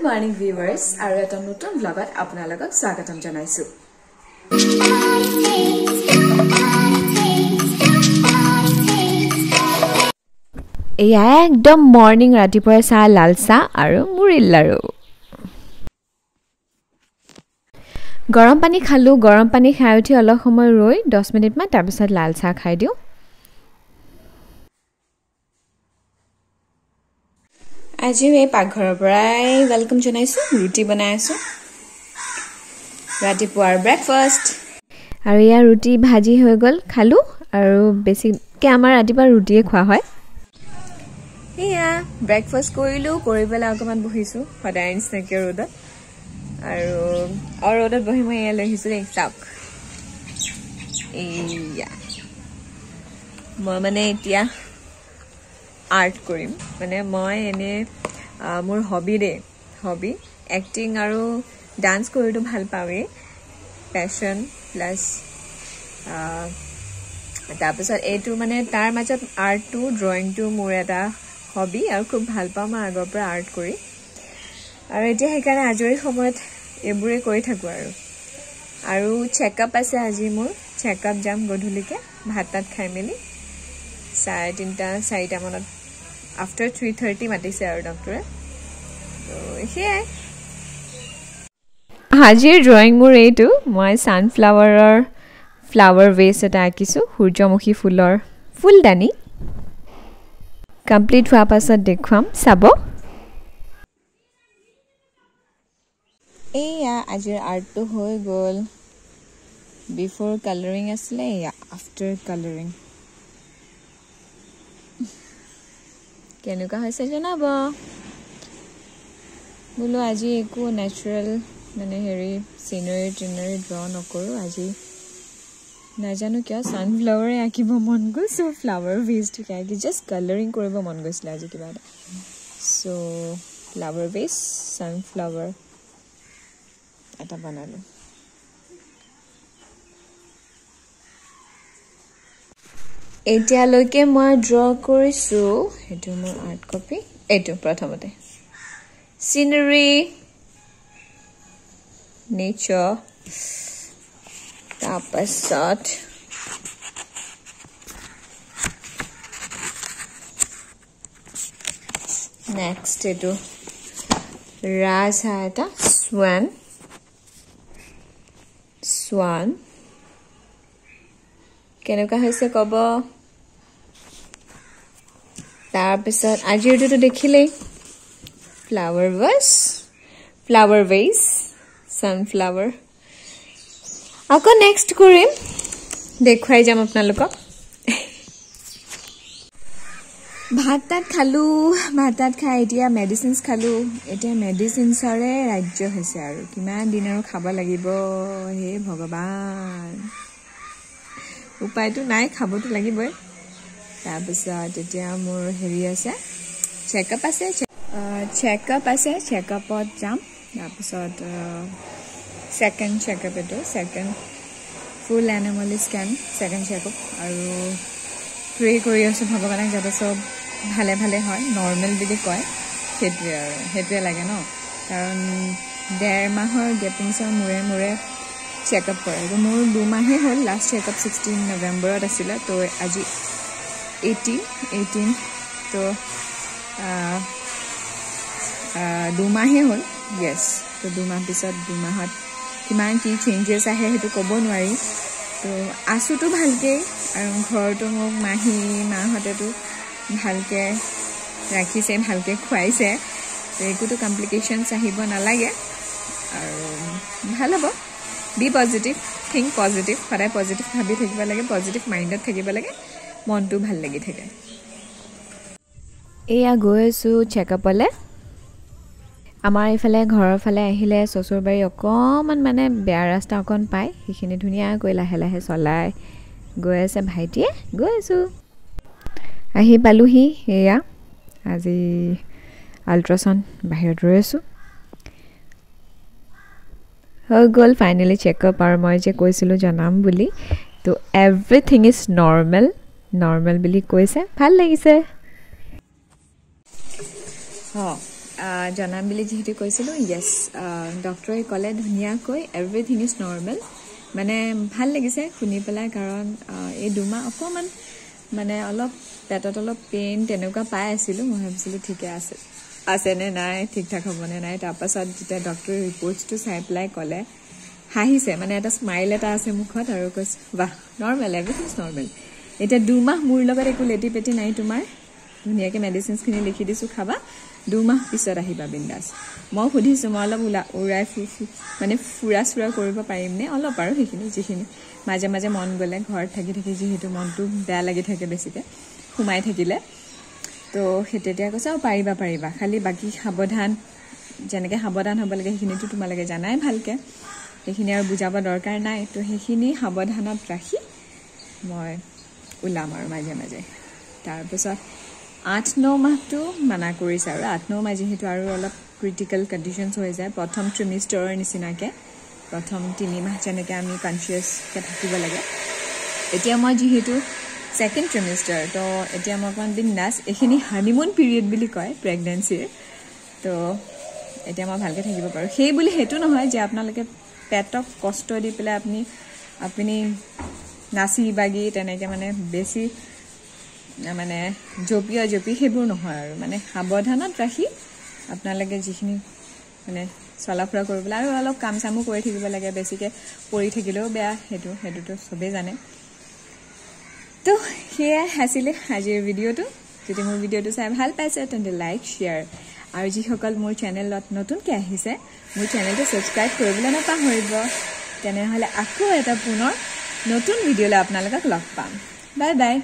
morning viewers, আৰু এটা নতুন ব্লগত আপোনালোকক স্বাগতম জনাইছো। এয়া একদম মৰ্নিং ৰাতিপুৱাৰ চাহ লাল চাহ আৰু মুড়িৰ লাৰু। গৰম পানী খালো, গৰম পানী খাই উঠি অলপ সময় ৰৈ 10 মিনিট মান তাৰ পিছত লাল চাহ খাই দিও। আজি এই পাকঘৰৰ পৰাই ওয়েলকাম জনাইছো, ৰুটি বনাই আছো। ৰাতিপুৱাৰ ব্ৰেকফাষ্ট আৰু ইয়া ৰুটি ভাজি হৈ গল, খালো আৰু বেছিকে আমাৰ ৰাতিপুৱা ৰুটিয়ে খোৱা হয়। এয়া ব্ৰেকফাষ্ট কৰিলো, কৰি পেলাই অকমান বহিছো সদায় নিচিনাকে ৰ'দত। আৰু ৰ'দত বহি মই এয়া লৈ আহিছো দেই, চাওক। এয়া মই মানে এতিয়া আৰ্ট কৰিম, মানে মই এনে মোৰ হবি দেই, হবি এক্টিং আৰু ডান্স কৰিতো ভাল পাওঁৱেই, পেশ্যন প্লাছ তাৰপিছত এইটো মানে তাৰ মাজত আৰ্টটো ড্ৰয়িংটো মোৰ এটা হবি আৰু খুব ভাল পাওঁ মই আগৰ পৰা আৰ্ট কৰি। আৰু এতিয়া সেইকাৰণে আজৰি সময়ত এইবোৰে কৰি থাকোঁ। আৰু চেকআপ আছে আজি মোৰ, চেকআপ যাম গধূলিকৈ ভাত তাত খাই মেলি 3:30-4টা মানত, আফটাৰ 3:30 মাতিছে আৰু ডক্টৰে। তো সেয়াই আজিৰ ড্ৰয়িং মোৰ এইটো, মই ছানফ্লাৱাৰৰ ফ্লাৱাৰ বেছ এটা আঁকিছোঁ, সূৰ্যমুখী ফুলৰ ফুলদানি। কমপ্লিট হোৱাৰ পাছত দেখুৱাম, চাব। এয়া আজিৰ আৰ্টটো হৈ গ'ল। বিফৰ কালাৰিং আছিলে, এয়া আফটাৰ কালাৰিং। কেনেকুৱা হৈছে জনাব। বোলো আজি একো নেচাৰেল মানে চিনাৰী টিনাৰী ড্ৰ নকৰোঁ আজি, নাজানো কিয় ছানফ্লাৱাৰে আঁকিব মন গ'ল। চ' ফ্লাৱাৰ বেছটোকে আঁকি জাষ্ট কালাৰিং কৰিব মন গৈছিলে আজি কিবা এটা। চ' ফ্লাৱাৰ বেছ ছানফ্লাৱাৰ এটা বনালোঁ। এতিয়ালৈকে মই ড্ৰ কৰিছোঁ, সেইটো মোৰ আৰ্ট কপি, এইটো প্ৰথমতে চিনাৰী নেচাৰ, তাৰপাছত নেক্সট এইটো ৰাজহাঁহ এটা, সোৱান কেনেকুৱা হৈছে ক'ব। তাৰপিছত আজিৰটোতো দেখিলেই, ফ্লাৱাৰ বেছ ছানফ্লাৱাৰ। আকৌ নেক্সট কৰিম, দেখুৱাই যাম আপোনালোকক। ভাত তাত খালোঁ, ভাত তাত খাই এতিয়া মেডিচিনছ খালোঁ। এতিয়া মেডিচিনছৰে ৰাজ্য হৈছে আৰু কিমান দিন আৰু খাব লাগিব, হে ভগৱান। উপায়তো নাই, খাবতো লাগিবই। তাৰপিছত এতিয়া মোৰ আছে, চেকআপ আছে, চেকআপত যাম। তাৰপিছত ছেকেণ্ড চেকআপ, এইটো ছেকেণ্ড ফুল এনিমেল স্কেন, ছেকেণ্ড চেকআপ। আৰু প্ৰে কৰি আছোঁ ভগৱানক যাতে চব ভালে ভালে হয়, নৰ্মেল বুলি কয়। সেইটোৱে লাগে ন, কাৰণ 1.5 মাহৰ গেপিংছৰ মূৰে মূৰে চেকআপ কৰে। তো মোৰ 2 মাহেই হ'ল, লাষ্ট চেকআপ 16 নৱেম্বৰত আছিলে। তো আজি 18 তো 2 মাহেই হ'ল, য়েছ। তো 2 মাহ পিছত 2 মাহত কিমান কি চেঞ্জেছ আহে সেইটো ক'ব নোৱাৰি। তো আছোঁতো ভালকেই, আৰু ঘৰতো মোক মাহঁতেতো ভালকৈ ৰাখিছে, ভালকৈ খুৱাইছে। তো একোতো কমপ্লিকেশ্যনছ আহিব নালাগে আৰু ভাল হ'ব। বি পজিটিভ, থিংক পজিটিভ, সদায় পজিটিভ ভাবি থাকিব লাগে, পজিটিভ মাইণ্ডত থাকিব লাগে, মনটো ভাল লাগি থাকে। এয়া গৈ আছোঁ চেকআপলৈ। আমাৰ এইফালে ঘৰৰ ফালে আহিলে চচুৰবাৰী অকণমান মানে বেয়া ৰাস্তা অকণ পায়, সেইখিনি ধুনীয়াকৈ লাহে লাহে চলাই গৈ আছে ভাইটিয়ে, গৈ আছোঁ। আহি পালোহি, এয়া আজি আল্ট্ৰাচাউণ্ড বাহিৰত ৰৈ আছোঁ। হৈ গ'ল ফাইনেলি চেকআপ, আৰু মই যে কৈছিলোঁ জনাম বুলি, তো এভৰিথিং ইজ নৰ্মেল বুলি কৈছে, ভাল লাগিছে। জনাম বুলি যেহেতু কৈছিলোঁ য়েছ ডক্টৰে ক'লে ধুনীয়াকৈ এভৰিথিং ইজ নৰ্মেল মানে ভাল লাগিছে শুনি পেলাই কাৰণ এই 2 মাহ অকণমান মানে অলপ পেটত অলপ পেইন তেনেকুৱা পাই আছিলোঁ মই ভাবিছিলোঁ ঠিকে আছেনে নাই ঠিক ঠাক হ'বনে নাই তাৰপাছত যেতিয়া ডক্টৰে ৰিপৰ্টছটো চাই পেলাই ক'লে হাঁহিছে মানে এটা স্মাইল এটা আছে মুখত আৰু কৈছে বাহ নৰ্মেল এভৰিথিং ইজ নৰ্মেল এতিয়া 2 মাহ মোৰ লগত একো লেটি পেটি নাই তোমাৰ ধুনীয়াকৈ মেডিচিনছখিনি লিখি দিছোঁ খাবা 2 মাহ পিছত আহিবা বিন্দাছ মই সুধিছোঁ মই অলপ উৰাই মানে ফুৰা চুৰা কৰিব পাৰিমনে অলপ আৰু সেইখিনি যিখিনি মাজে মাজে মন গ'লে ঘৰত থাকি যিহেতু মনটো বেয়া লাগি থাকে বেছিকৈ সোমাই থাকিলে তো সেই তেতিয়া কৈছে পাৰিবা খালি বাকী সাৱধান যেনেকৈ সাৱধান হ'ব লাগে সেইখিনিতো তোমালোকে জানাই ভালকৈ সেইখিনি আৰু বুজাব দৰকাৰ নাই তো সেইখিনি সাৱধানত ৰাখি মই ওলাম আৰু মাজে মাজে তাৰপিছত 8-9 মাহটো মানা কৰিছে আৰু 8-9 মাহ যিহেতু আৰু অলপ ক্ৰিটিকেল কণ্ডিশ্যনছ হৈ যায় প্ৰথম ট্ৰিমিষ্টাৰৰ নিচিনাকৈ প্ৰথম 3 মাহ যেনেকৈ আমি কনচিয়াছকৈ থাকিব লাগে এতিয়া মই যিহেতু ছেকেণ্ড ট্ৰিমিষ্টাৰ তো এতিয়া মই অকণমান বিন্দাছ এইখিনি হানিমুন পিৰিয়ড বুলি কয় প্ৰেগনেঞ্চিৰ তো এতিয়া মই ভালকৈ থাকিব পাৰোঁ সেই বুলি সেইটো নহয় যে আপোনালোকে পেটক কষ্ট দি পেলাই আপুনি নাচি বাগি তেনেকৈ মানে বেছি মানে জপি সেইবোৰ নহয় আৰু মানে সাৱধানত ৰাখি আপোনালোকে যিখিনি মানে চলাফুৰা কৰিবলৈ আৰু অলপ কাম চামো কৰি থাকিব লাগে বেছিকৈ পৰি থাকিলেও বেয়া সেইটোতো চবেই জানে তো সেয়াই আছিলে আজিৰ ভিডিঅ'টো যদি মোৰ ভিডিঅ'টো চাই ভাল পাইছে তেন্তে লাইক শ্বেয়াৰ আৰু যিসকল মোৰ চেনেলত নতুনকৈ আহিছে মোৰ চেনেলটো ছাবস্ক্ৰাইব কৰিবলৈ নাপাহৰিব তেনেহ'লে আকৌ এটা পুনৰ নতুন ভিডিঅ'লৈ আপোনালোকক লগ পাম বাই বাই